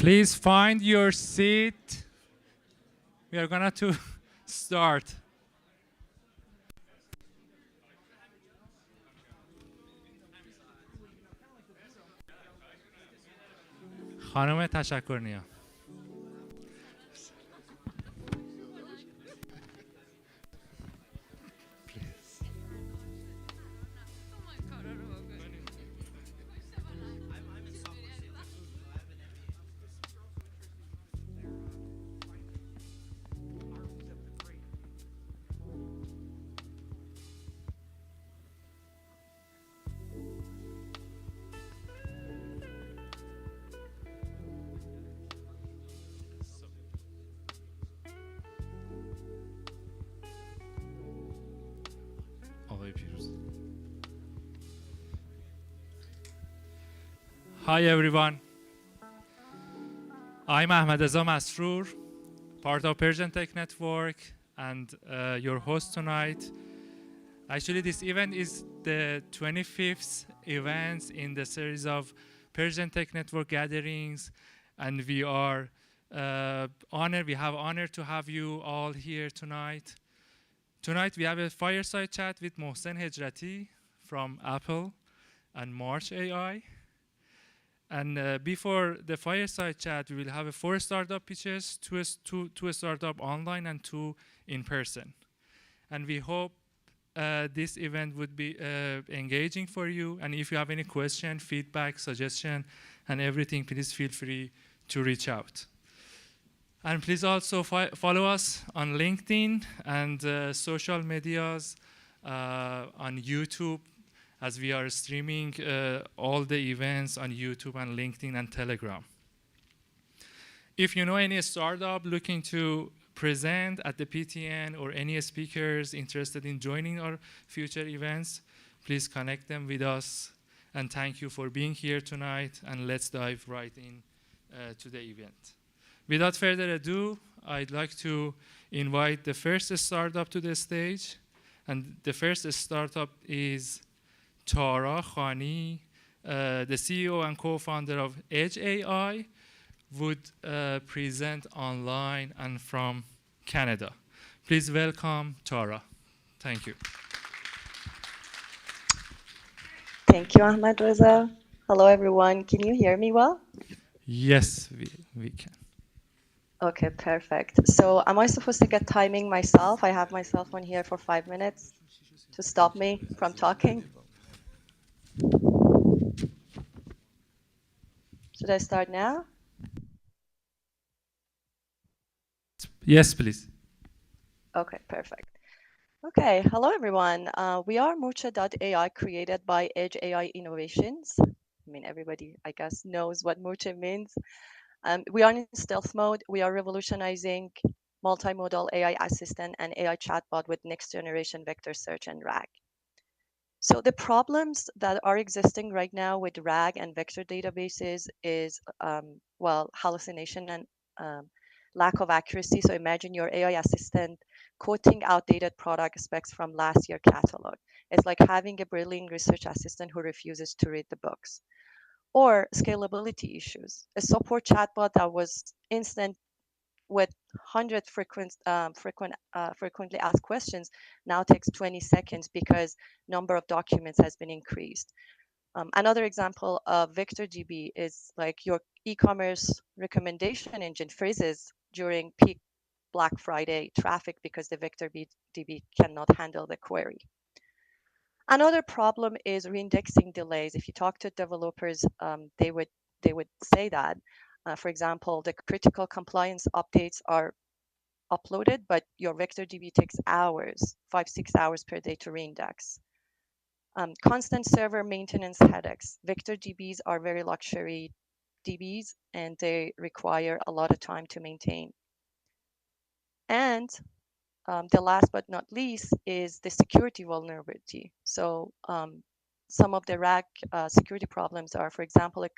Please find your seat. We are going to start. خانم تشکرنیا. Hi everyone. I'm Ahmed Reza Masroor, part of Persian Tech Network and your host tonight. Actually, this event is the 25th event in the series of Persian Tech Network gatherings, and we are honored. We have honor to have you all here tonight. Tonight we have a fireside chat with Mohsen Hejrati from Apple and March AI. And before the fireside chat, we will have 4 startup pitches, two startup online and 2 in person. And we hope this event would be engaging for you. And if you have any question, feedback, suggestion, and everything, please feel free to reach out. And please also follow us on LinkedIn and social medias on YouTube, as we are streaming all the events on YouTube and LinkedIn and Telegram. If you know any startup looking to present at the PTN or any speakers interested in joining our future events, please connect them with us. And thank you for being here tonight, and let's dive right in to the event. Without further ado, I'd like to invite the first startup to the stage. And the first startup is Tara Khani, the CEO and co-founder of Edge AI, would present online and from Canada. Please welcome Tara. Thank you. Thank you, Ahmed Reza. Hello, everyone. Can you hear me well? Yes, we can. Okay, perfect. So am I supposed to get timing myself? I have my cell phone here for 5 minutes to stop me from talking. Should I start now? Yes, please. Okay, perfect. Okay, hello, everyone. We are Murcha.ai, created by Edge AI Innovations. I mean, everybody, I guess, knows what Murcha means. We are in stealth mode. We are revolutionizing multimodal AI assistant and AI chatbot with next generation vector search and RAG. So the problems that are existing right now with RAG and vector databases is, well, hallucination and lack of accuracy. So imagine your AI assistant quoting outdated product specs from last year's catalog. It's like having a brilliant research assistant who refuses to read the books. Or scalability issues. A support chatbot that was instant with 100 frequently asked questions now takes 20 seconds because number of documents has been increased. Another example of VectorDB is like your e-commerce recommendation engine freezes during peak Black Friday traffic because the VectorDB cannot handle the query. Another problem is reindexing delays. If you talk to developers, they would say that. For example, the critical compliance updates are uploaded, but your VectorDB takes hours, 5-6 hours per day to reindex. Constant server maintenance headaches. VectorDBs are very luxury DBs, and they require a lot of time to maintain. And the last but not least is the security vulnerability. So some of the RAG security problems are, for example, a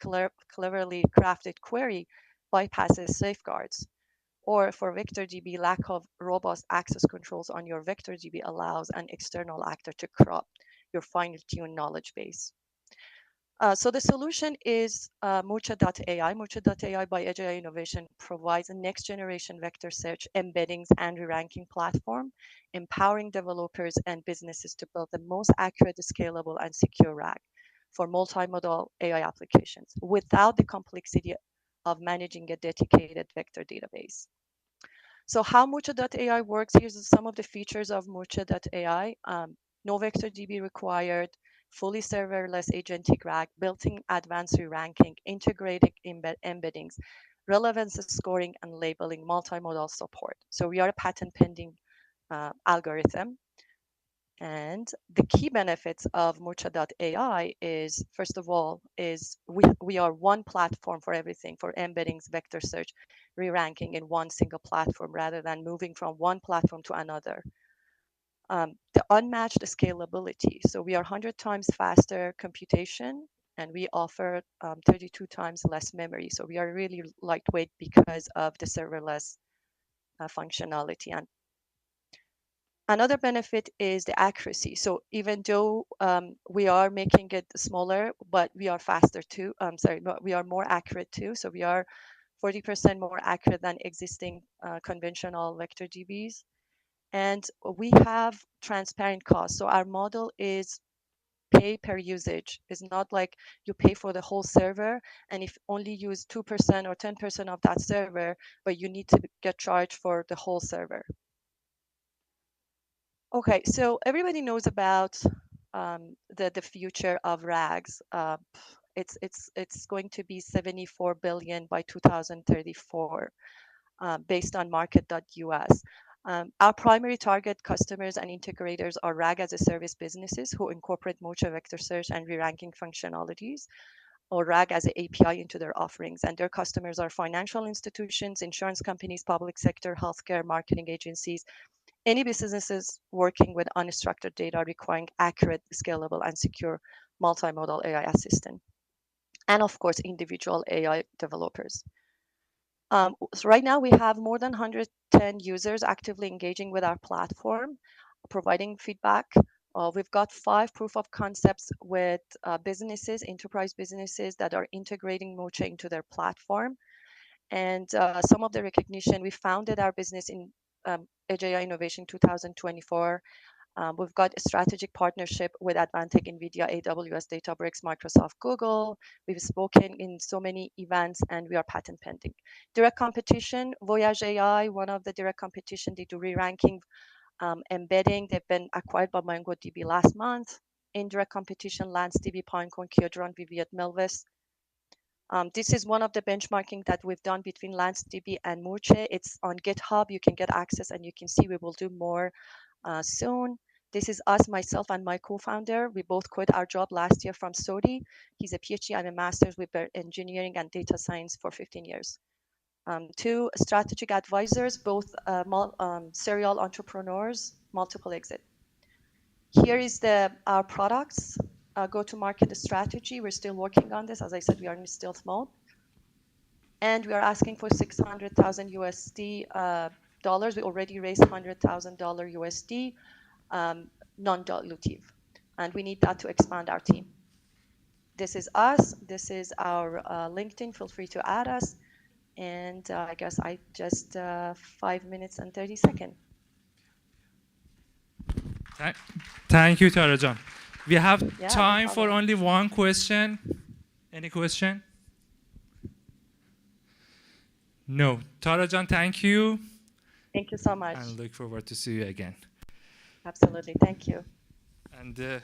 cleverly crafted query bypasses safeguards. Or for VectorDB, lack of robust access controls on your VectorDB allows an external actor to corrupt your finely tuned knowledge base. So the solution is Murcha.ai. Murcha.ai by Edge AI Innovation provides a next generation vector search, embeddings, and re-ranking platform, empowering developers and businesses to build the most accurate, scalable, and secure RAG for multimodal AI applications without the complexity of managing a dedicated vector database. So how Murcha.ai works, here's some of the features of Murcha.ai. No vector DB required, fully serverless agentic RAG, built-in advanced ranking, integrated embeddings, relevance scoring and labeling, multimodal support. So we are a patent pending algorithm. And the key benefits of Murcha.ai is, first of all, is we are one platform for everything, for embeddings, vector search, re-ranking in one single platform rather than moving from one platform to another. The unmatched scalability. So we are 100 times faster computation and we offer 32 times less memory. So we are really lightweight because of the serverless functionality. And another benefit is the accuracy. So even though we are making it smaller, but we are faster too. But we are more accurate too. So we are 40% more accurate than existing conventional vector DBs. And we have transparent costs. So our model is pay per usage. It's not like you pay for the whole server, and if only use 2% or 10% of that server, but you need to get charged for the whole server. Okay, so everybody knows about the future of RAGs. It's going to be 74 billion by 2034, based on market.us. Our primary target customers and integrators are RAG as a service businesses who incorporate Mocha vector search and re-ranking functionalities, or RAG as an API into their offerings. And their customers are financial institutions, insurance companies, public sector, healthcare, marketing agencies, any businesses working with unstructured data requiring accurate, scalable, and secure multimodal AI assistant. And of course, individual AI developers. So right now we have more than 110 users actively engaging with our platform, providing feedback. We've got 5 proof of concepts with businesses, enterprise businesses that are integrating Mocha into their platform. And some of the recognition, we founded our business in Edge AI Innovation 2024. We've got a strategic partnership with Advantech, NVIDIA, AWS, Databricks, Microsoft, Google. We've spoken in so many events and we are patent pending. Direct competition, Voyage AI, one of the direct competition, they do re-ranking, embedding. They've been acquired by MongoDB last month. In direct competition, LanceDB, Pinecone, Keyodron, Viviet, Melvis. This is one of the benchmarking that we've done between LanceDB and Murcha. It's on GitHub. You can get access and you can see we will do more soon. This is us, myself, and my co-founder. We both quit our job last year from Saudi. He's a PhD and a master's with engineering and data science for 15 years. 2 strategic advisors, both serial entrepreneurs, multiple exit. Here is our products, go-to-market strategy. We're still working on this. As I said, we are in stealth mode. And we are asking for 600,000 USD dollars. We already raised $100,000 USD, non-dilutive. And we need that to expand our team. This is us. This is our LinkedIn. Feel free to add us. And I guess I just 5 minutes and 30 seconds. Thank you, Tarajan. We have time no for only one question. Any question? No. Tarajan, thank you. Thank you so much. And look forward to see you again. Absolutely. Thank you. And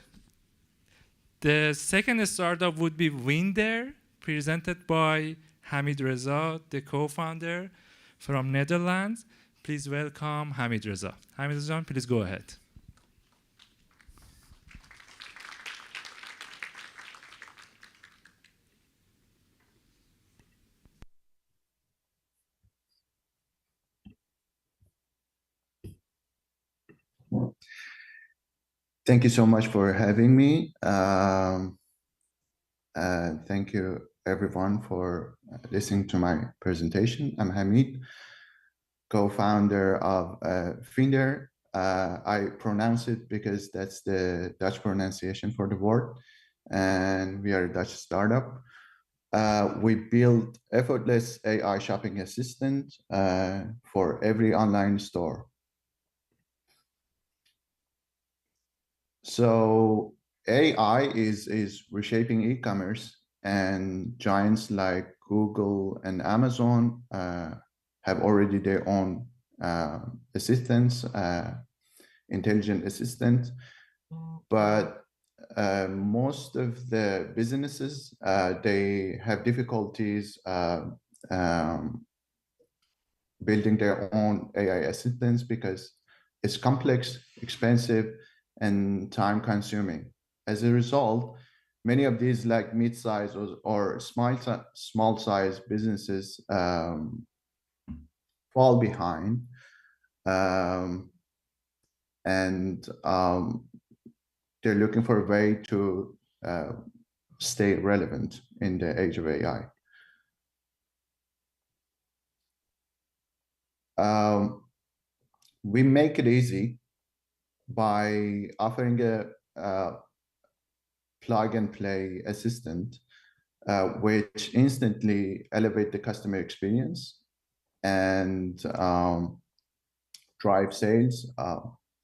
the second startup would be Winder, presented by Hamid Reza, the co-founder from Netherlands. Please welcome Hamid Reza. Hamid Reza, please go ahead. Thank you so much for having me. Thank you everyone for listening to my presentation. I'm Hamid, co-founder of Winder. I pronounce it because that's the Dutch pronunciation for the word. and we are a Dutch startup. We build effortless AI shopping assistant for every online store. So AI is reshaping e-commerce, and giants like Google and Amazon have already their own assistants, intelligent assistant. But most of the businesses, they have difficulties building their own AI assistants because it's complex, expensive, and time consuming. As a result, many of these like mid-size or small size businesses fall behind. And they're looking for a way to stay relevant in the age of AI. We make it easy by offering a plug and play assistant, which instantly elevate the customer experience and drive sales.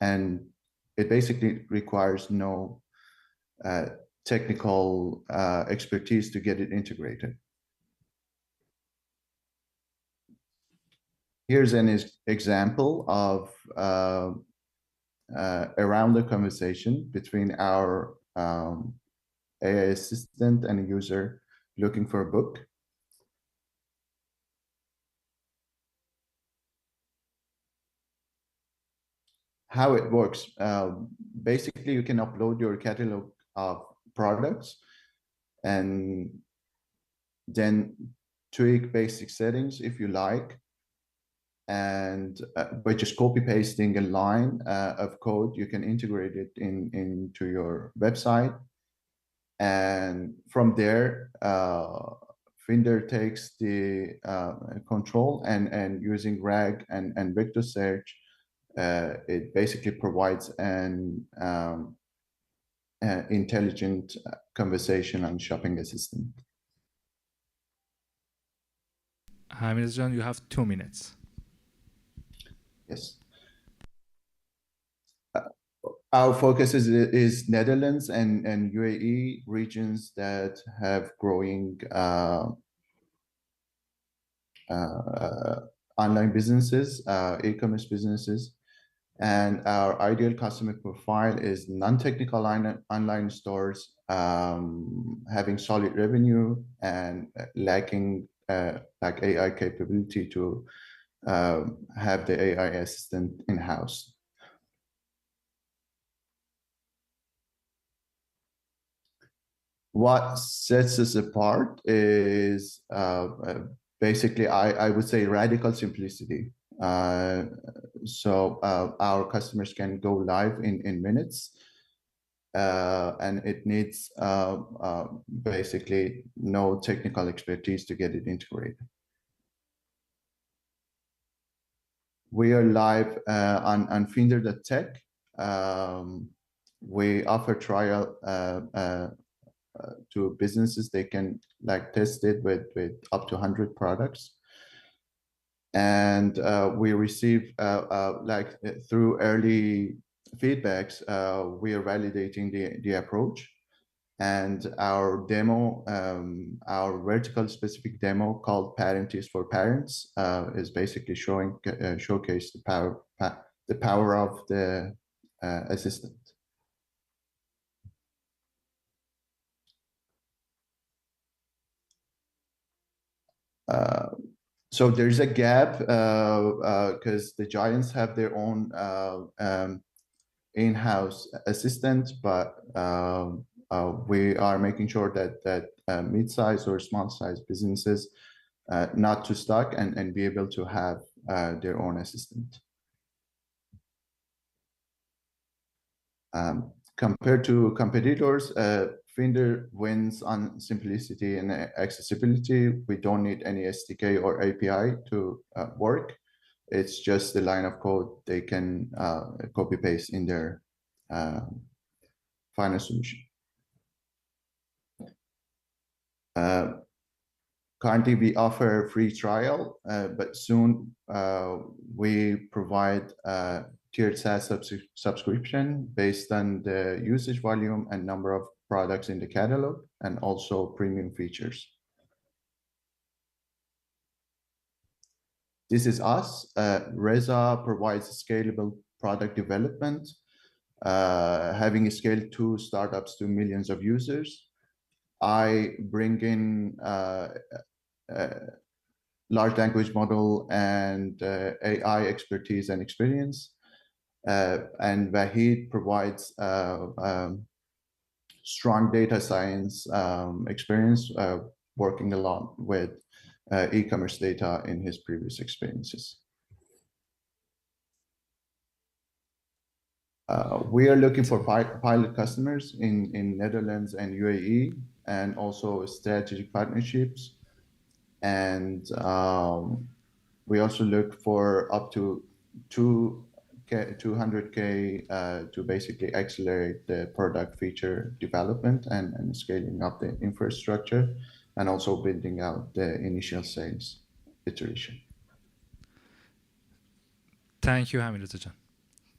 And it basically requires no technical expertise to get it integrated. Here's an example of around the conversation between our AI assistant and a user looking for a book. How it works. Basically, you can upload your catalog of products and then tweak basic settings if you like. And by just copy pasting a line of code, you can integrate it into your website. And from there, Finder takes the control and using RAG and vector search, it basically provides an intelligent conversation and shopping assistant. Hamilton, you have 2 minutes. Yes. Our focus is Netherlands and UAE regions that have growing online businesses, e-commerce businesses. And our ideal customer profile is non-technical online stores, having solid revenue and lacking like AI capability to have the AI assistant in-house. What sets us apart is basically, I would say, radical simplicity. So our customers can go live in minutes, and it needs basically no technical expertise to get it integrated. We are live on Finder.tech. We offer trial to businesses. They can like test it with up to 100 products. And we receive like through early feedbacks, we are validating the approach. And our demo, our vertical specific demo called Parent is for Parents, is basically showcase the power of the assistant. So there's a gap because the giants have their own in-house assistant, but we are making sure that mid-sized or small-sized businesses not too stuck and be able to have their own assistant. Compared to competitors, Finder wins on simplicity and accessibility. We don't need any SDK or API to work. It's just the line of code they can copy paste in their final solution. Currently, we offer free trial, but soon we provide tiered SaaS subscription based on the usage volume and number of products in the catalog, and also premium features. This is us. Reza provides scalable product development, having scaled 2 startups to millions of users. I bring in large language model and AI expertise and experience. And Vahid provides strong data science experience, working a lot with e-commerce data in his previous experiences. We are looking for pilot customers in Netherlands and UAE, and also strategic partnerships. And we also look for up to 200K to basically accelerate the product feature development and scaling up the infrastructure, and also building out the initial sales iteration. Thank you, Hamid Reza.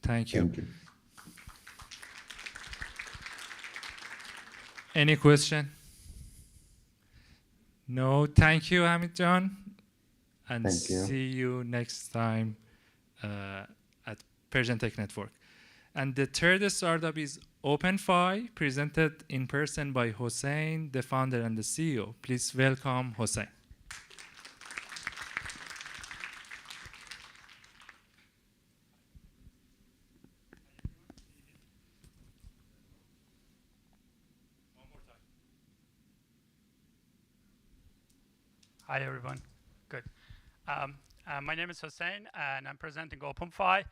Thank you. Thank you. Any question? No, thank you, Hamid John. And Thank you. see you next time at Persian Tech Network. And the third startup is OpenFi, presented in person by Hossein, the founder and the CEO. Please welcome Hossein. Hi, everyone. Good. My name is Hossein, and I'm presenting OpenFi.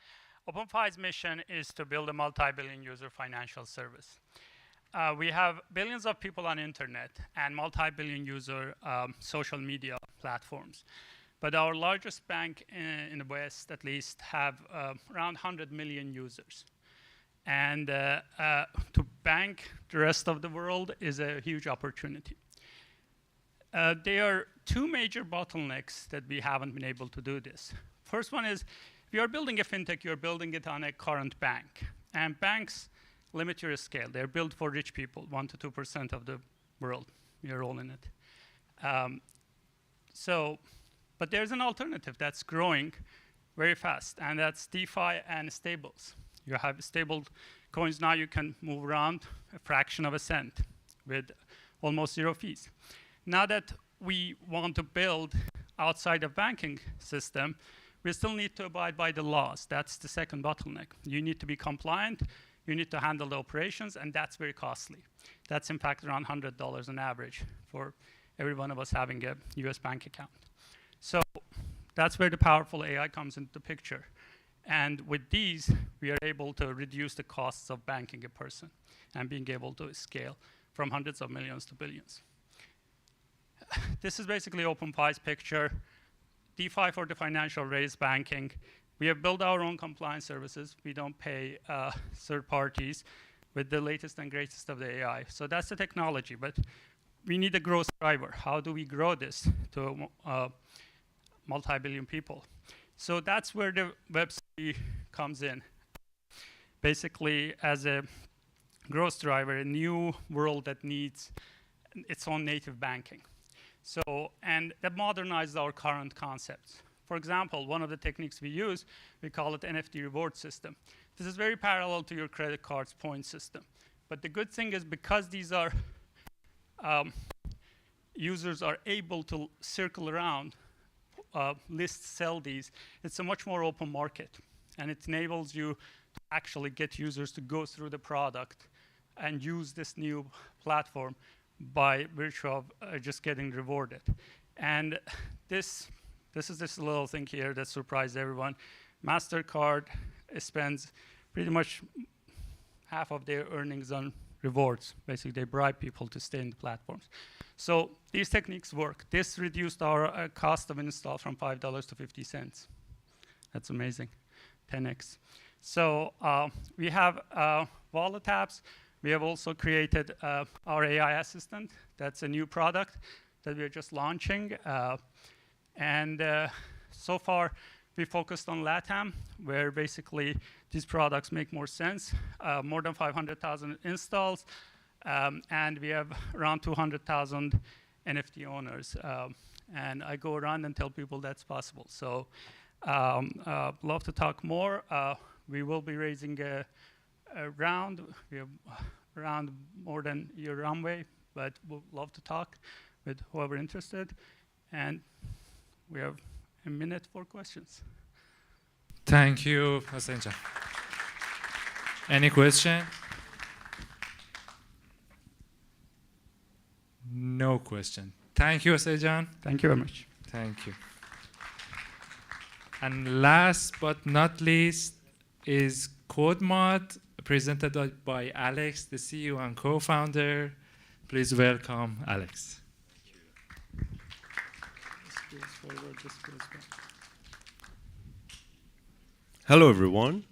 OpenFi's mission is to build a multi-billion user financial service. We have billions of people on internet and multi-billion user social media platforms. But our largest bank in the West, at least, have around 100 million users. And to bank the rest of the world is a huge opportunity. There are 2 major bottlenecks that we haven't been able to do this. First one is, if you're building a fintech, you're building it on a current bank. And banks limit your scale. They're built for rich people, 1% to 2% of the world. We're all in it. But there's an alternative that's growing very fast, and that's DeFi and stables. You have stable coins now, you can move around a fraction of a cent with almost 0 fees. Now that we want to build outside of banking system, we still need to abide by the laws. That's the second bottleneck. You need to be compliant, you need to handle the operations, and that's very costly. That's in fact around $100 on average for every one of us having a US bank account. So that's where the powerful AI comes into the picture. And with these, we are able to reduce the costs of banking a person and being able to scale from hundreds of millions to billions. This is basically OpenFi's picture. DeFi for the financial raised banking. We have built our own compliance services. We don't pay third parties with the latest and greatest of the AI. So that's the technology, but we need a growth driver. How do we grow this to multi-billion people? So that's where the Web3 comes in. Basically, as a growth driver, a new world that needs its own native banking. So, and that modernizes our current concepts. For example, one of the techniques we use, we call it NFT reward system. This is very parallel to your credit card's point system. But the good thing is, because these are, users are able to circle around, list, sell these, it's a much more open market. And it enables you to actually get users to go through the product and use this new platform by virtue of just getting rewarded. And this is this little thing here that surprised everyone. MasterCard spends pretty much half of their earnings on rewards. Basically, they bribe people to stay in the platforms. So these techniques work. This reduced our cost of install from $5 to 50 cents. That's amazing, 10x. So we have wallet apps. We have also created our AI assistant. That's a new product that we're just launching. So far, we focused on LATAM, where basically these products make more sense. More than 500,000 installs, and we have around 200,000 NFT owners. And I go around and tell people that's possible. So love to talk more. We will be raising a round. We have around more than your runway, but we'll love to talk with whoever interested. And we have a minute for questions. Thank you, Hossein. Any question? No question. Thank you, Hossein. Thank you very much. Thank you. And last but not least is CodeMod, presented by Alex, the CEO and co-founder. Please welcome Alex. Hello, everyone.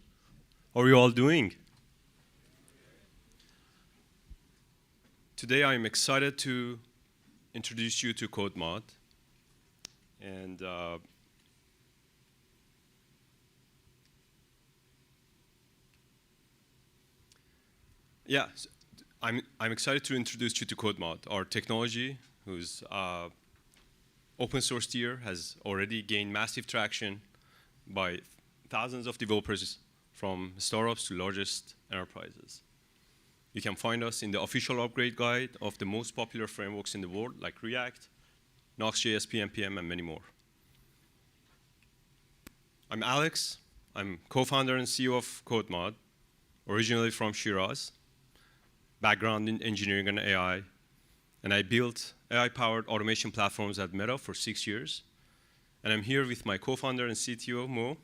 How are you all doing? Today, I'm excited to introduce you to CodeMod. And yeah, so I'm excited to introduce you to CodeMod, our technology, whose open source tier has already gained massive traction by thousands of developers from startups to largest enterprises. You can find us in the official upgrade guide of the most popular frameworks in the world, like React, Next.js, PNPM, and many more. I'm Alex. I'm co-founder and CEO of CodeMod, originally from Shiraz, background in engineering and AI. And I built AI-powered automation platforms at Meta for 6 years. And I'm here with my co-founder and CTO, Mo,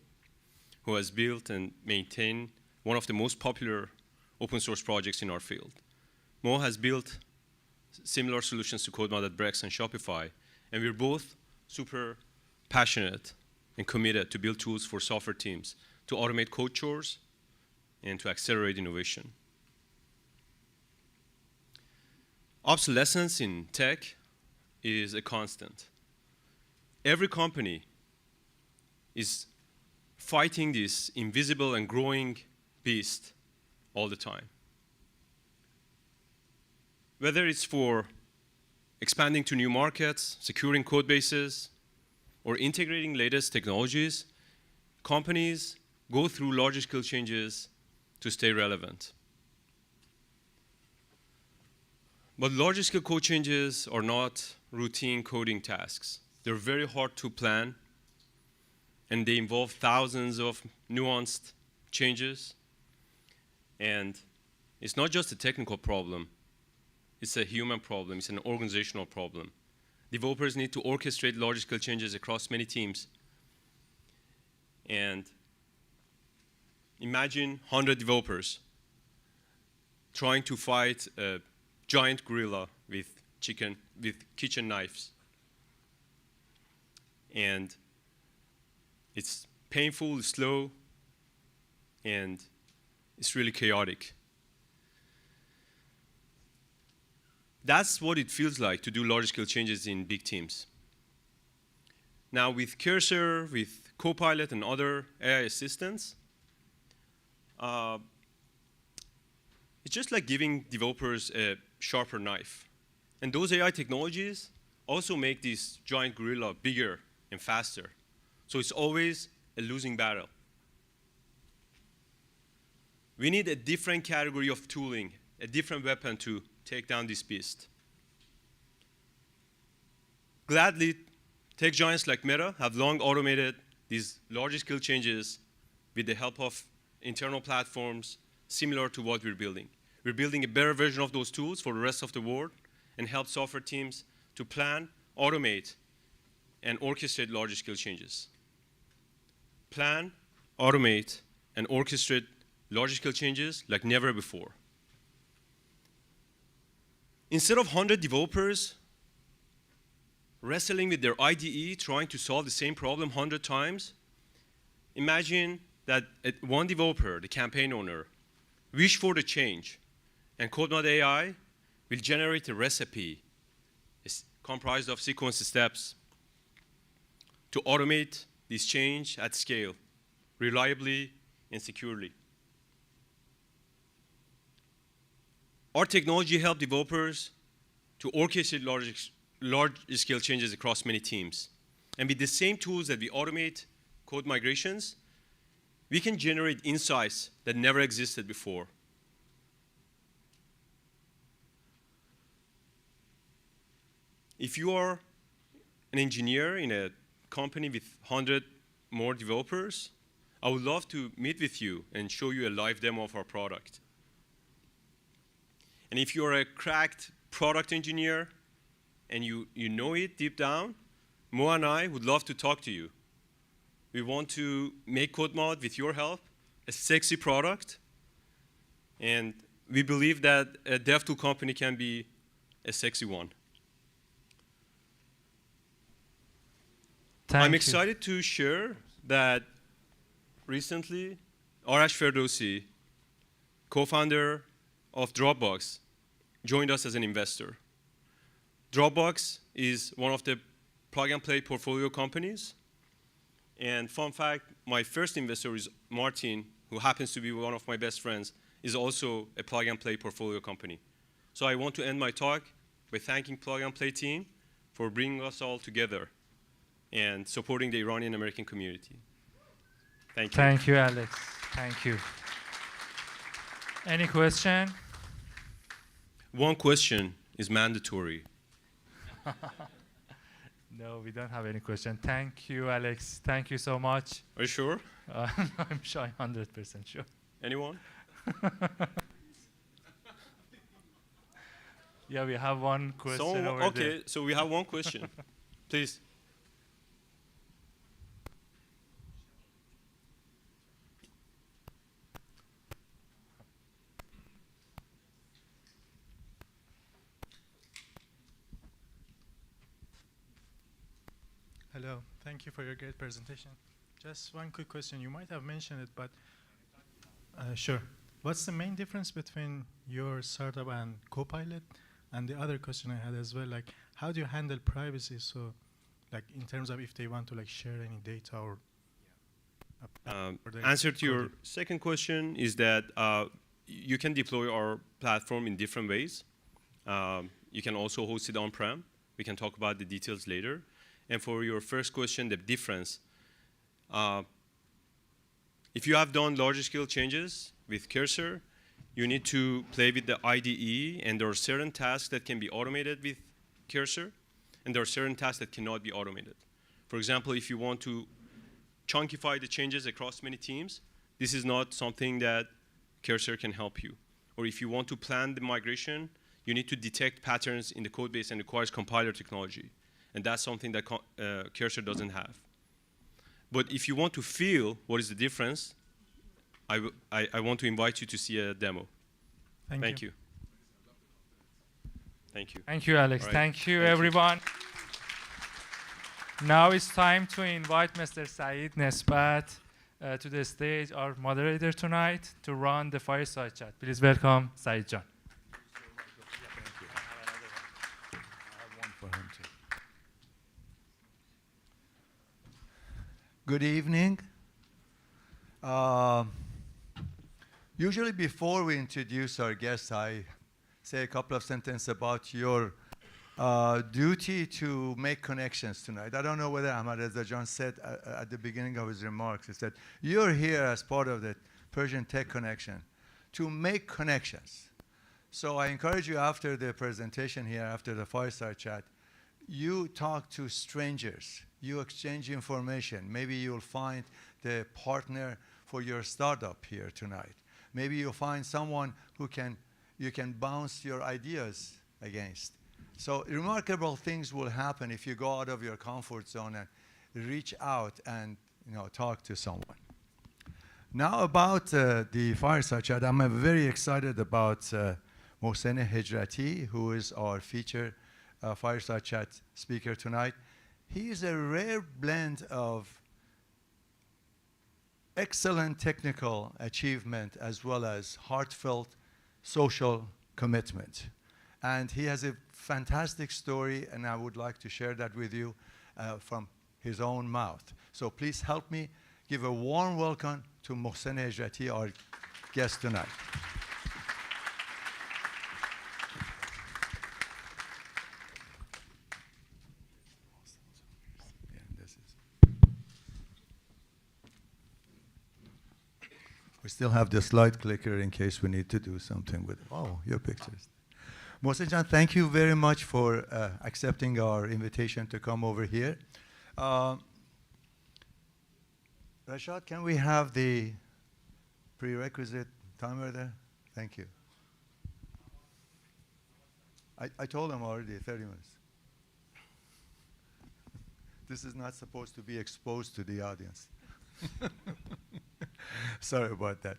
who has built and maintained one of the most popular open source projects in our field. Mo has built similar solutions to CodeMod at Brex and Shopify, and we're both super passionate and committed to build tools for software teams to automate code chores and to accelerate innovation. Obsolescence in tech is a constant. Every company is fighting this invisible and growing beast all the time. Whether it's for expanding to new markets, securing code bases, or integrating latest technologies, companies go through large-scale changes to stay relevant. But large-scale code changes are not routine coding tasks. They're very hard to plan, and they involve thousands of nuanced changes. And it's not just a technical problem. It's a human problem. It's an organizational problem. Developers need to orchestrate large-scale changes across many teams. And imagine 100 developers trying to fight a giant gorilla with kitchen knives. And it's painful, slow, and it's really chaotic. That's what it feels like to do large-scale changes in big teams. Now, with Cursor, with Copilot, and other AI assistants, it's just like giving developers a sharper knife. And those AI technologies also make this giant gorilla bigger and faster. So it's always a losing battle. We need a different category of tooling, a different weapon to take down this beast. Gladly, tech giants like Meta have long automated these large-scale changes with the help of internal platforms similar to what we're building. We're building a better version of those tools for the rest of the world and help software teams to plan, automate, and orchestrate large-scale changes. Plan, automate, and orchestrate large-scale changes like never before. Instead of 100 developers wrestling with their IDE, trying to solve the same problem 100 times, imagine that one developer, the campaign owner, wish for the change And CodeMod AI will generate a recipe. It's comprised of sequence steps to automate this change at scale, reliably and securely. Our technology helps developers to orchestrate large-scale changes across many teams. And with the same tools that we automate code migrations, we can generate insights that never existed before. If you are an engineer in a company with 100 more developers, I would love to meet with you and show you a live demo of our product. And if you're a cracked product engineer and you know it deep down, Mo and I would love to talk to you. We want to make CodeMod, with your help, a sexy product. And we believe that a DevTool company can be a sexy one. I'm excited to share that recently, Arash Ferdowsi, co-founder of Dropbox, joined us as an investor. Dropbox is one of the plug-and-play portfolio companies. And fun fact, my first investor is Martin, who happens to be one of my best friends, is also a plug-and-play portfolio company. So I want to end my talk by thanking plug-and-play team for bringing us all together and supporting the Iranian American community. Thank you. Thank you, Alex. Thank you. Any question? One question is mandatory. No, we don't have any question. Thank you, Alex. Thank you so much. Are you sure? I'm sure, 100% sure. Anyone? Yeah, we have one question over there. Okay, so we have one question. Please. Hello, thank you for your great presentation. Just one quick question. You might have mentioned it, but sure. What's the main difference between your startup and Copilot? And the other question I had as well, like, how do you handle privacy? So, like, in terms of if they want to like share any data or answer to your second question is that you can deploy our platform in different ways. You can also host it on-prem. We can talk about the details later. And for your first question, the difference, if you have done larger scale changes with Cursor, you need to play with the IDE, and there are certain tasks that can be automated with Cursor, and there are certain tasks that cannot be automated. For example, if you want to chunkify the changes across many teams, this is not something that Cursor can help you. Or if you want to plan the migration, you need to detect patterns in the code base and requires compiler technology. And that's something that Cursor doesn't have. But if you want to feel what is the difference, I want to invite you to see a demo. Thank you. Thank you. Thank you, Alex. Right. Thank you, Thank you. everyone. Now it's time to invite Mr. Saeed Nesbat to the stage, our moderator tonight, to run the fireside chat. Please welcome Saeed John. Good evening. Usually before we introduce our guests, I say a couple of sentences about your duty to make connections tonight. I don't know whether Ahmad Reza Jan said at the beginning of his remarks, he said, you're here as part of the Persian Tech Connection to make connections. So I encourage you after the presentation here, after the fireside chat, you talk to strangers. You exchange information. Maybe you'll find the partner for your startup here tonight. Maybe you'll find someone who you can bounce your ideas against. So remarkable things will happen if you go out of your comfort zone and reach out and talk to someone. Now about the fireside chat, I'm very excited about Mohsen Hejrati, who is our featured fireside chat speaker tonight. He is a rare blend of excellent technical achievement as well as heartfelt social commitment. And he has a fantastic story, and I would like to share that with you from his own mouth. So please help me give a warm welcome to Mohsen Hejrati, our guest tonight. We still have the slide clicker in case we need to do something with it. Oh, your pictures. Mohsen-jan, thank you very much for accepting our invitation to come over here. Rashad, can we have the prerequisite timer there? Thank you. I told him already, 30 minutes. This is not supposed to be exposed to the audience. Sorry about that.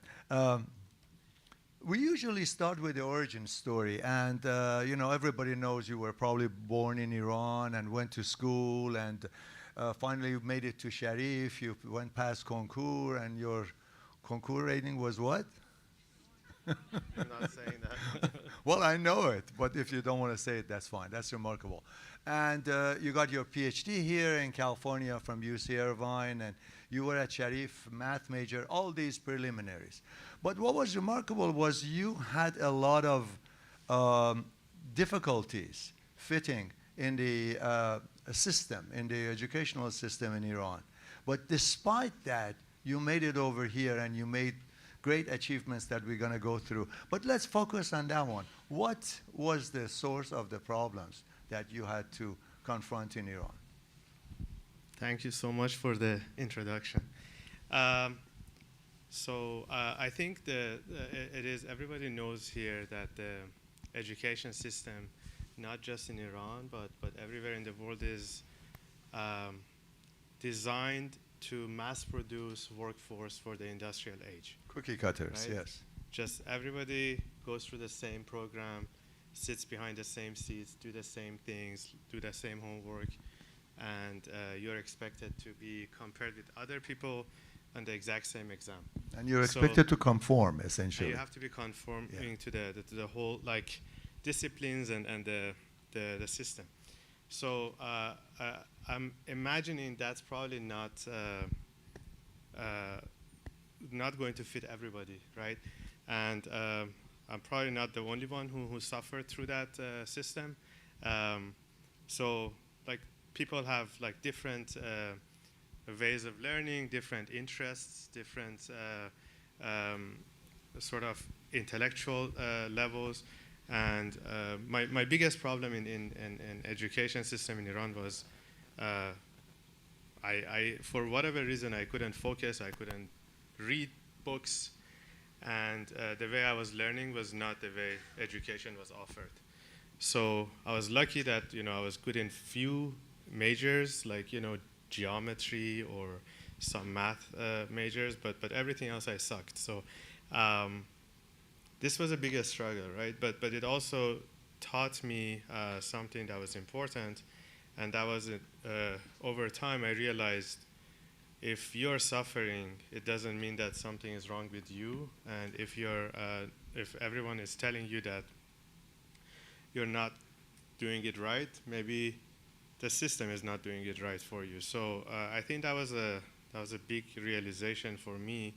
We usually start with the origin story, and you know, everybody knows you were probably born in Iran and went to school, and finally you made it to Sharif. You went past concours, and your concours rating was what? I'm not saying that. Well, I know it, but if you don't want to say it, that's fine. That's remarkable. And you got your PhD here in California from UC Irvine, and you were at Sharif, math major, all these preliminaries. But what was remarkable was you had a lot of difficulties fitting in the system, in the educational system in Iran. But despite that, you made it over here, and you made great achievements that we're going to go through. But let's focus on that one. What was the source of the problems that you had to confront in Iran? Thank you so much for the introduction. So I think it is, everybody knows here that the education system, not just in Iran, but everywhere in the world, is designed to mass produce workforce for the industrial age. Cookie cutters, right? yes. Just everybody goes through the same program, sits behind the same seats, do the same things, do the same homework, and you're expected to be compared with other people on the exact same exam. And you're expected to conform, And essentially. you have to be conforming to the whole like disciplines and the system. So I'm imagining that's probably not going to fit everybody, right? And I'm probably not the only one who suffered through that system. So like people have like different ways of learning, different interests, different sort of intellectual levels. And my biggest problem in education system in Iran was I for whatever reason, I couldn't focus, I couldn't read books, and the way I was learning was not the way education was offered. So I was lucky that, you know, I was good in few majors, like, you know, geometry or some math majors, but everything else I sucked. So this was a bigger struggle, right? But it also taught me something that was important, and that was over time I realized if you're suffering, it doesn't mean that something is wrong with you, and if everyone is telling you that you're not doing it right, maybe the system is not doing it right for you. So I think that was a big realization for me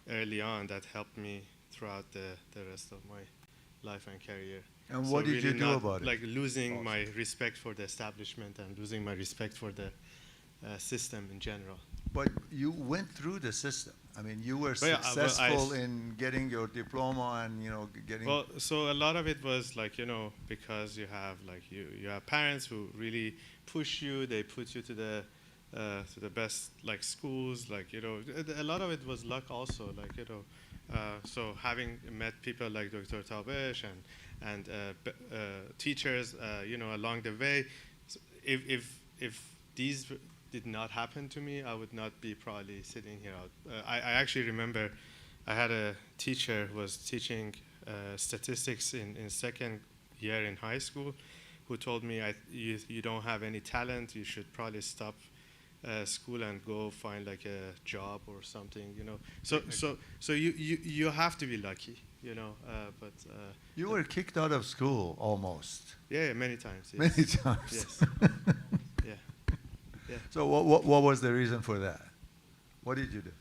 early on that helped me throughout the rest of my life and career. And So what did really you do not, about it? like losing my respect for the establishment and losing my respect for the system in general. But you went through the system. I mean, you were Well, yeah, successful in getting your diploma and, you know, getting... Well, so a lot of it was like, you know, because you have like you have parents who really push you. They put you to the best like schools. Like, you know, a lot of it was luck also. Like, you know, so having met people like Dr. Tabesh and teachers, you know, along the way, so if these did not happen to me, I would not be probably sitting here. I actually remember I had a teacher who was teaching statistics in second year in high school who told me, you don't have any talent, you should probably stop school and go find like a job or something, you know. So you have to be lucky, you know. You were kicked out of school almost. Yeah, many times. Yes. Many times. Yes. Yeah. Yeah. So what was the reason for that? What did you do?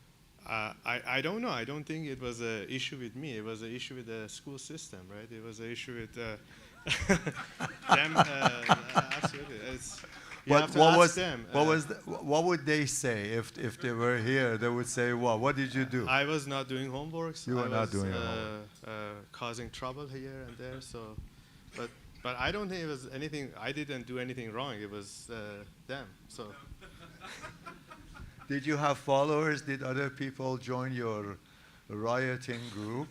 I don't know. I don't think it was an issue with me. It was an issue with the school system, right? It was an issue with them. Absolutely. You have to ask them. What would they say if they were here? They would say, "What? What did you do?" I was not doing homework. You were not doing homework. Causing trouble here and there. So, but I don't think it was anything. I didn't do anything wrong. It was them. So. Did you have followers? Did other people join your rioting group?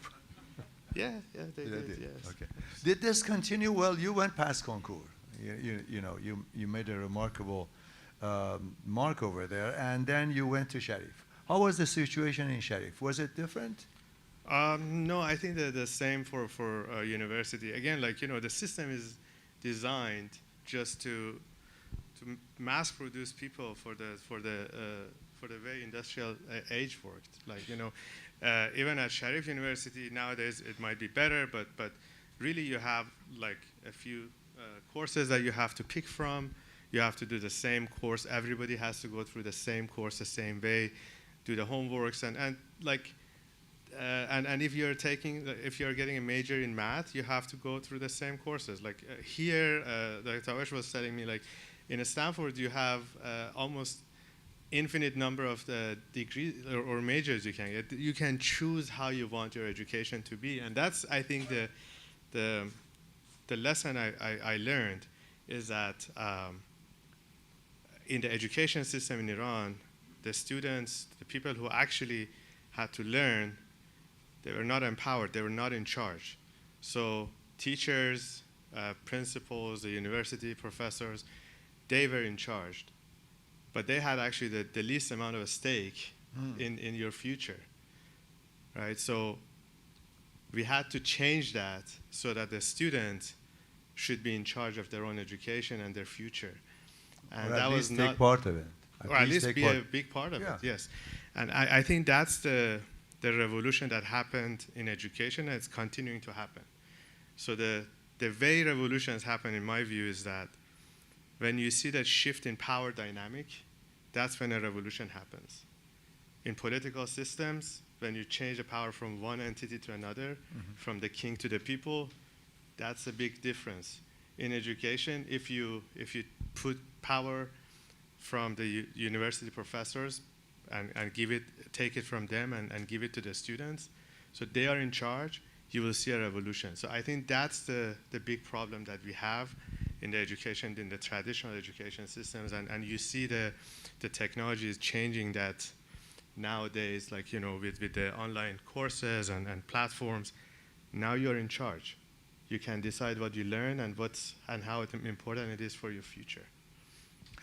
Yeah, they did. Yes. Okay. Did this continue? Well, you went past concours. You made a remarkable mark over there, and then you went to Sharif. How was the situation in Sharif? Was it different? No, I think they're the same for university. Again, like, you know, the system is designed just to mass produce people for the way industrial age worked. Like, you know, even at Sharif University nowadays it might be better, but really you have like a few courses that you have to pick from. You have to do the same course. Everybody has to go through the same course the same way, do the homeworks, and if you're getting a major in math, you have to go through the same courses. Like here, like Tawesh was telling me, like in Stanford you have almost infinite number of the degrees or majors you can get. You can choose how you want your education to be, and that's, I think, the lesson I learned is that in the education system in Iran, the students, the people who actually had to learn, they were not empowered, they were not in charge. So teachers, principals, the university professors, they were in charge. But they had actually the least amount of stake in your future, right? So we had to change that so that the students should be in charge of their own education and their future. And or that at was least not, take part of it. or at least be a big part of it, yes. And I think that's the revolution that happened in education, and it's continuing to happen. So the way revolutions happen, in my view, is that when you see that shift in power dynamic, that's when a revolution happens. In political systems, when you change the power from one entity to another, from the king to the people, that's a big difference. In education, if you put power from the university professors and take it from them and give it to the students, so they are in charge, you will see a revolution. So I think that's the big problem that we have in the education, in the traditional education systems, and you see the technology is changing that nowadays, like, you know, with the online courses and platforms. Now you're in charge. You can decide what you learn and how important it is for your future.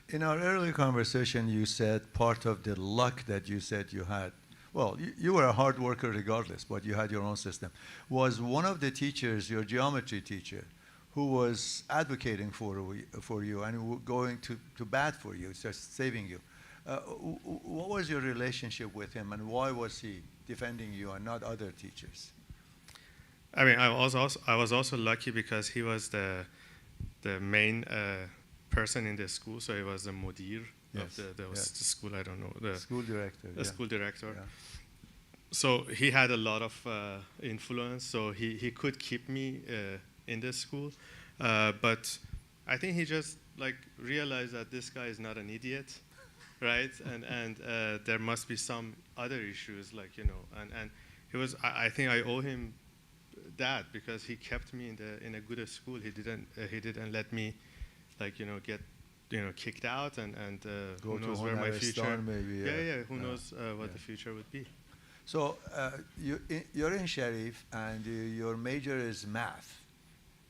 In our early conversation, you said part of the luck that you said you had, well, you were a hard worker regardless, but you had your own system, was one of the teachers, your geometry teacher, who was advocating for you and going to bat for you, just saving you. What was your relationship with him, and why was he defending you and not other teachers? I mean, I was also lucky because he was the main person in the school, so he was the mudir of the school. I don't know, the school director. The school director. Yeah. So he had a lot of influence. So he could keep me in the school, but I think he just like realized that this guy is not an idiot, right? And there must be some other issues, like, you know, and he was. I think I owe him that because he kept me in a good school. He didn't let me, like, you know, get, you know, kicked out and who knows where my future. Maybe, who knows what the future would be. So you're in Sharif, and your major is math,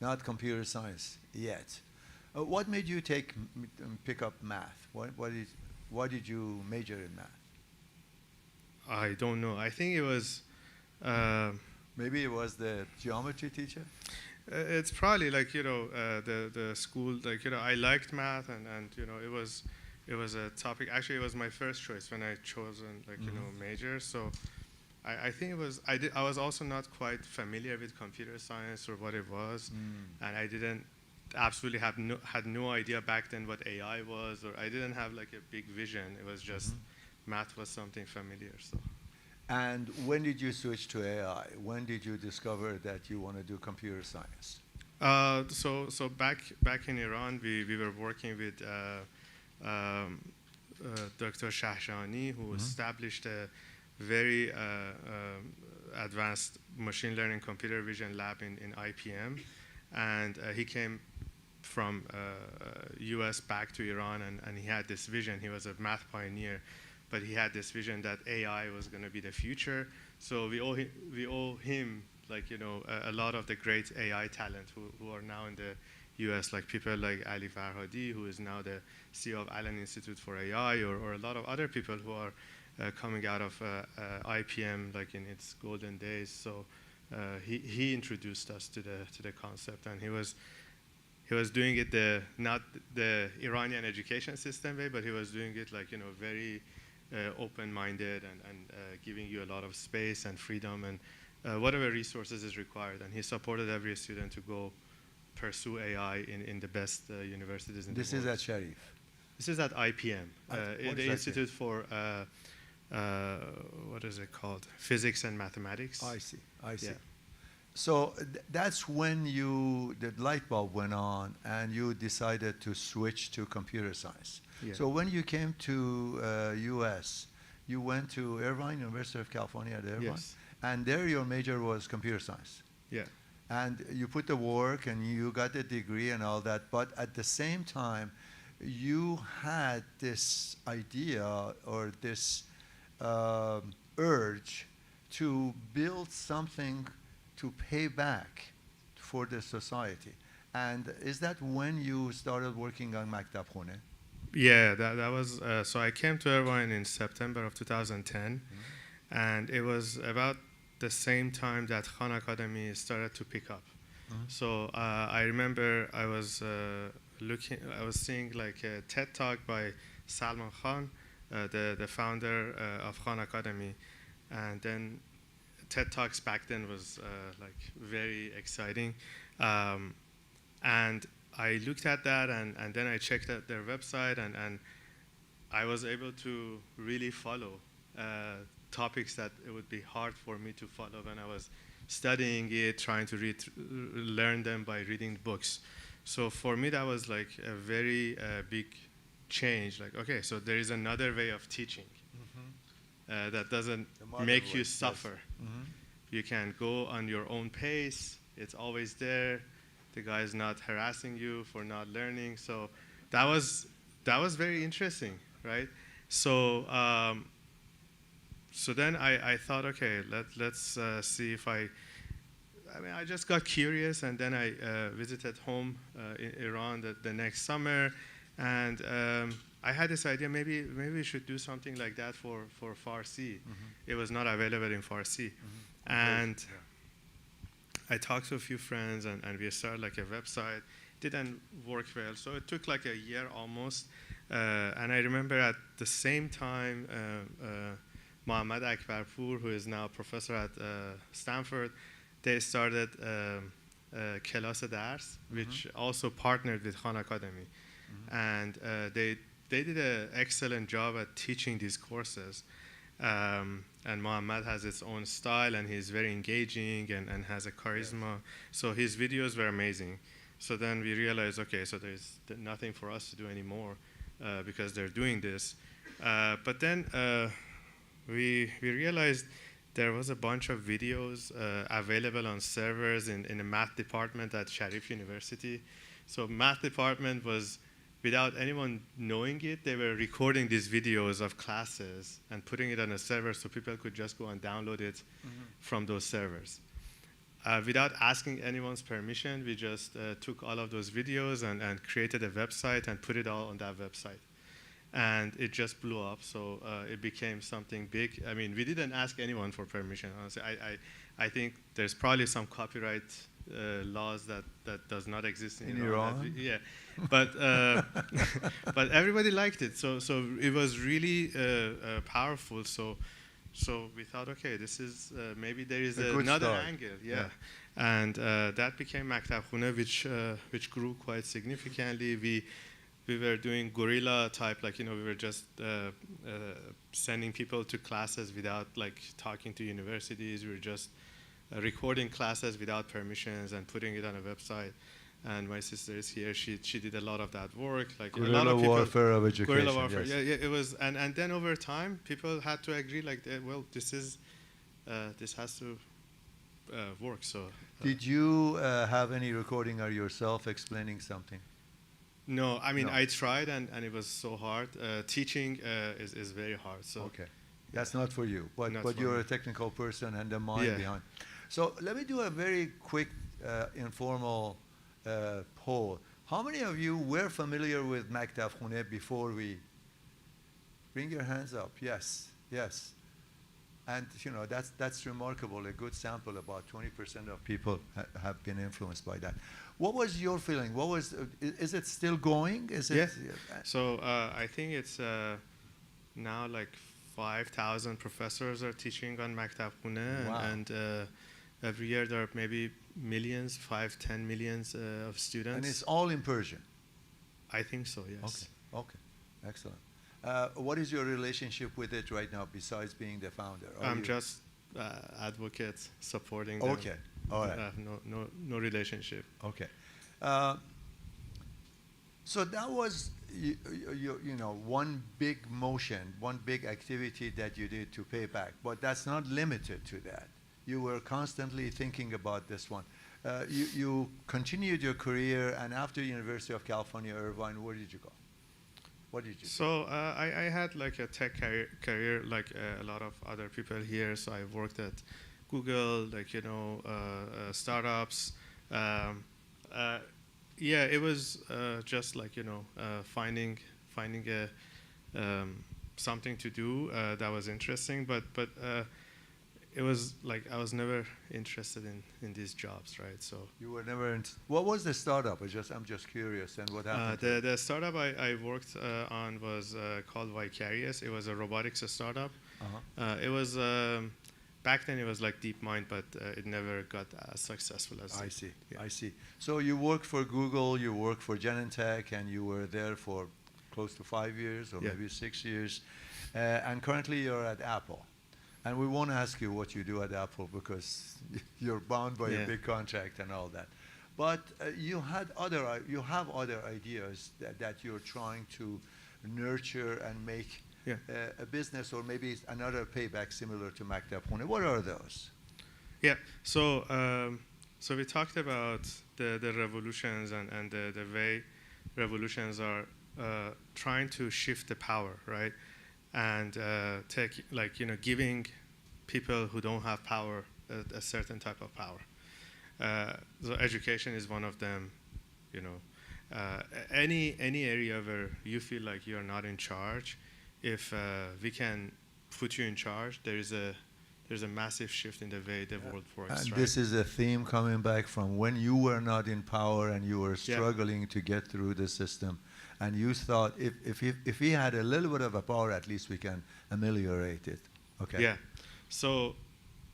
not computer science yet. What made you pick up math? Why did you major in math? I don't know. I think it was. Maybe it was the geometry teacher? It's probably like, you know, the school, like, you know, I liked math and you know, it it was a topic. Actually, it was my first choice when I chosen major. So I think it was. I was also not quite familiar with computer science or what it was, and I didn't absolutely had no idea back then what AI was, or I didn't have like a big vision. It was just math was something familiar. So. And when did you switch to AI? When did you discover that you want to do computer science? So back in Iran, we were working with Dr. Shahjani, who established a very advanced machine learning computer vision lab in IPM, and he came from US back to Iran, and he had this vision. He was a math pioneer, but he had this vision that AI was going to be the future. So we owe him a lot of the great AI talent who are now in the US, like people like Ali Farhadi, who is now the CEO of Allen Institute for AI, or a lot of other people who are coming out of IPM like in its golden days. So he introduced us to the concept, and he was doing it not the Iranian education system way, but he was doing it very open-minded and giving you a lot of space and freedom and whatever resources is required. And he supported every student to go pursue AI in the best universities in the world. This is at Sharif? This is at IPM, the Institute for, what is it called? Physics and Mathematics. I see. Yeah. So that's when the light bulb went on and you decided to switch to computer science. Yeah. So when you came to US, you went to Irvine, University of California at Irvine, Yes. and there your major was computer science. Yeah. And you put the work and you got the degree and all that, but at the same time, you had this idea or this urge to build something to pay back for the society. And is that when you started working on Maktab Khune? Yeah, that was, so I came to Irvine in September of 2010, and it was about the same time that Khan Academy started to pick up. So I remember I was seeing like a TED talk by Salman Khan, the founder of Khan Academy, and then TED Talks back then was like very exciting, and I looked at that and then I checked out their website and I was able to really follow topics that it would be hard for me to follow when I was studying it, trying to learn them by reading books. So for me that was like a very big change. Like, okay, so there is another way of teaching that doesn't make you suffer. You can go on your own pace. It's always there. The guy is not harassing you for not learning. So that was very interesting, right? So so then I thought, okay, let's see if I just got curious, and then I visited home in Iran the next summer, and I had this idea, maybe we should do something like that for Farsi. It was not available in Farsi. And I talked to a few friends, and we started like a website. Didn't work well, so it took like a year almost. And I remember at the same time, Mohammad Akbarpour, who is now a professor at Stanford, they started Class Dars, which also partnered with Khan Academy. And they did an excellent job at teaching these courses. And Mohammad has its own style, and he's very engaging and has a charisma. So his videos were amazing. So then we realized, okay, so there's nothing for us to do anymore because they're doing this. But then we realized there was a bunch of videos available on servers in the math department at Sharif University. So math department was, without anyone knowing it, they were recording these videos of classes and putting it on a server so people could just go and download it from those servers. Without asking anyone's permission, we just took all of those videos and created a website and put it all on that website. And it just blew up, so it became something big. I mean, we didn't ask anyone for permission, honestly. I think there's probably some copyright laws that does not exist in Iran. Yeah, but but everybody liked it. So it was really powerful. So we thought, okay, this is maybe there is another start. angle. Yeah. And that became Maktab Khune, which grew quite significantly. We were doing guerrilla type, like, we were just sending people to classes without like talking to universities. We were just recording classes without permissions and putting it on a website. And my sister is here. She did a lot of that work. Like Guerrilla a lot of people, warfare of education. Guerrilla warfare. Yes. Yeah, it was. And then over time, people had to agree, like, well, this has to work. So. Did you have any recording of yourself explaining something? No, I mean, No. I tried, and it was so hard. Teaching is very hard. So. Okay. That's not for you, but Not for you're me. a technical person and the mind Yeah. behind. So let me do a very quick, informal poll. How many of you were familiar with Maktab Khune before we? Bring your hands up. Yes, yes. And that's remarkable. A good sample. About 20% of people have been influenced by that. What was your feeling? What was? Is it still going? Is it? Yeah. So I think it's now like 5,000 professors are teaching on Maktab Khune, Wow. and every year there are maybe millions, 5-10 millions of students. And it's all in Persian. I think so. Yes. Okay. Okay. Excellent. What is your relationship with it right now, besides being the founder? I'm just advocate supporting them. Okay. All right. No relationship. Okay. So that was one big motion, one big activity that you did to pay back. But that's not limited to that. You were constantly thinking about this one. You continued your career, and after University of California, Irvine, where did you go? What did you do? So I had like a tech career like a lot of other people here. So I worked at Google, like, startups. Yeah, it was just like, finding a something to do that was interesting. But it was like I was never interested in these jobs, right? So You were never. What was the startup? I'm just curious. And what happened? the startup I worked on was called Vicarious. It was a robotics startup. It was back then it was like DeepMind, but it never got as successful as. I see. Yeah. I see. So you worked for Google, you worked for Genentech, and you were there for close to 5 years or maybe 6 years, and currently you're at Apple. And we won't ask you what you do at Apple because you're bound by a big contract and all that. But you have other ideas that you're trying to nurture and make a business, or maybe it's another payback similar to Maktab Khune. What are those? Yeah. So so we talked about the revolutions and the way revolutions are trying to shift the power, right? And take, like, giving people who don't have power a certain type of power. So education is one of them. Any area where you feel like you're not in charge, if we can put you in charge, there's a massive shift in the way the world works. And right? this is a theme coming back from when you were not in power and you were struggling to get through the system. And you thought, if we had a little bit of a power, at least we can ameliorate it. Okay. Yeah. So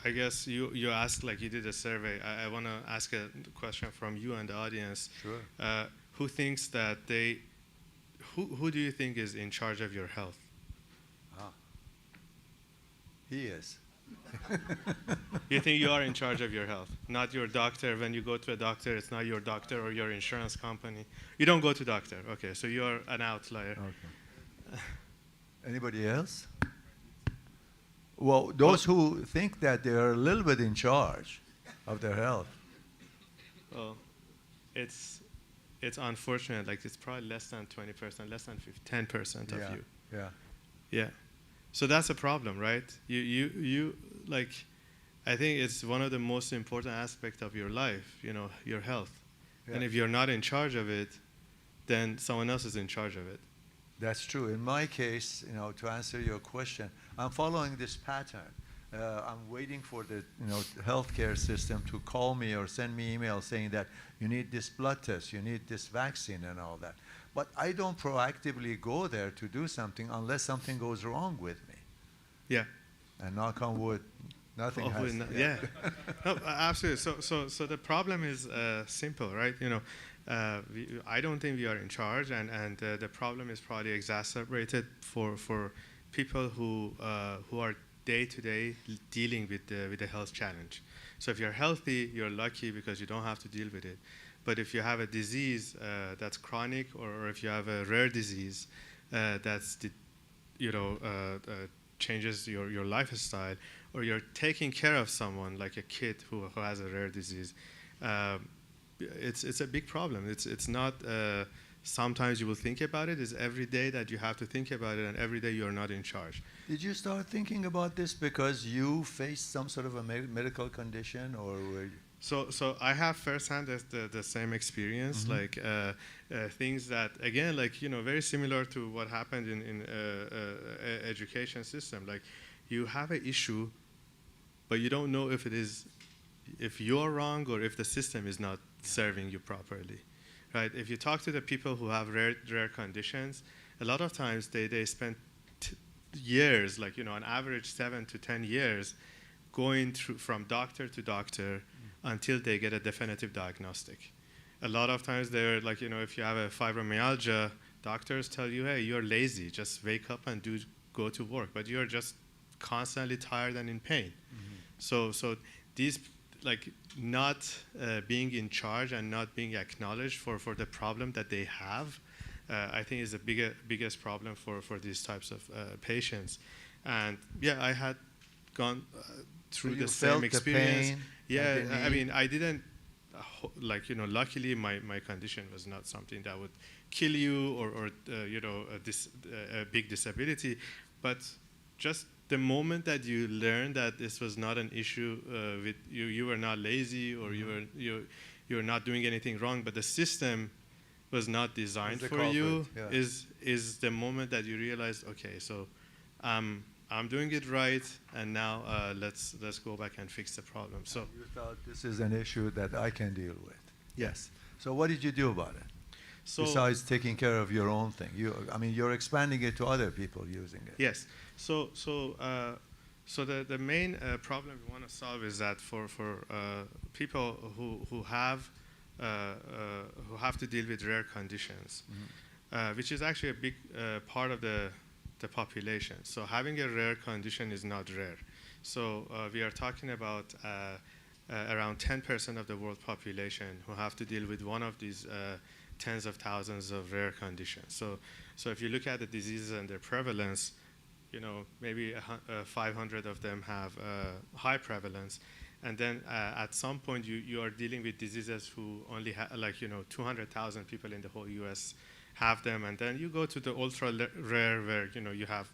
I guess you asked, like, you did a survey. I want to ask a question from you and the audience. Sure. Who thinks that who do you think is in charge of your health? He is. You think you are in charge of your health, not your doctor. When you go to a doctor, it's not your doctor or your insurance company. You don't go to doctor. Okay, so you're an outlier. Okay. Anybody else? Well, those who think that they are a little bit in charge of their health. Well, it's unfortunate. Like, it's probably less than 20%, less than 10% of you. Yeah. Yeah. So that's a problem, right? You like, I think it's one of the most important aspects of your life, your health. Yeah. And if you're not in charge of it, then someone else is in charge of it. That's true. In my case, to answer your question, I'm following this pattern. I'm waiting for the healthcare system to call me or send me email saying that you need this blood test, you need this vaccine and all that. But I don't proactively go there to do something unless something goes wrong with me. Yeah. And knock on wood, nothing Hopefully has. not. Yeah. No, absolutely. So the problem is simple, right? I don't think we are in charge, and the problem is probably exacerbated for people who are day to day dealing with the health challenge. So if you're healthy, you're lucky because you don't have to deal with it. But if you have a disease that's chronic, or if you have a rare disease that's changes your lifestyle, or you're taking care of someone like a kid who has a rare disease, it's a big problem. It's not sometimes you will think about it. It's every day that you have to think about it, and every day you're not in charge. Did you start thinking about this because you faced some sort of a medical condition, or were you? So I have firsthand the same experience, like things that, again, like, very similar to what happened in education system. Like, you have an issue, but you don't know if you're wrong or if the system is not serving you properly, right? If you talk to the people who have rare conditions, a lot of times they spend years, like, on average 7 to 10 years, going through from doctor to doctor until they get a definitive diagnostic. A lot of times they're like, if you have a fibromyalgia, doctors tell you, hey, you're lazy, just wake up and go to work, but you're just constantly tired and in pain. So these, like, not being in charge and not being acknowledged for the problem that they have, I think is the biggest problem for these types of patients. And yeah, I had gone through the same experience. Pain, yeah, I mean, I didn't luckily my condition was not something that would kill you or a big disability, but just the moment that you learn that this was not an issue with you were not lazy, or you were not doing anything wrong, but the system was not designed for you, is the moment that you realize, okay, so I'm doing it right, and now let's go back and fix the problem. So you thought this is an issue that I can deal with. Yes. So what did you do about it? So besides taking care of your own thing, you're expanding it to other people using it. Yes. So the main problem we want to solve is that for people who have to deal with rare conditions, which is actually a big part of the population. So having a rare condition is not rare. So we are talking about around 10% of the world population who have to deal with one of these tens of thousands of rare conditions. So if you look at the diseases and their prevalence, maybe 500 of them have high prevalence. And then at some point you are dealing with diseases who only have 200,000 people in the whole US have them. And then you go to the ultra rare where you have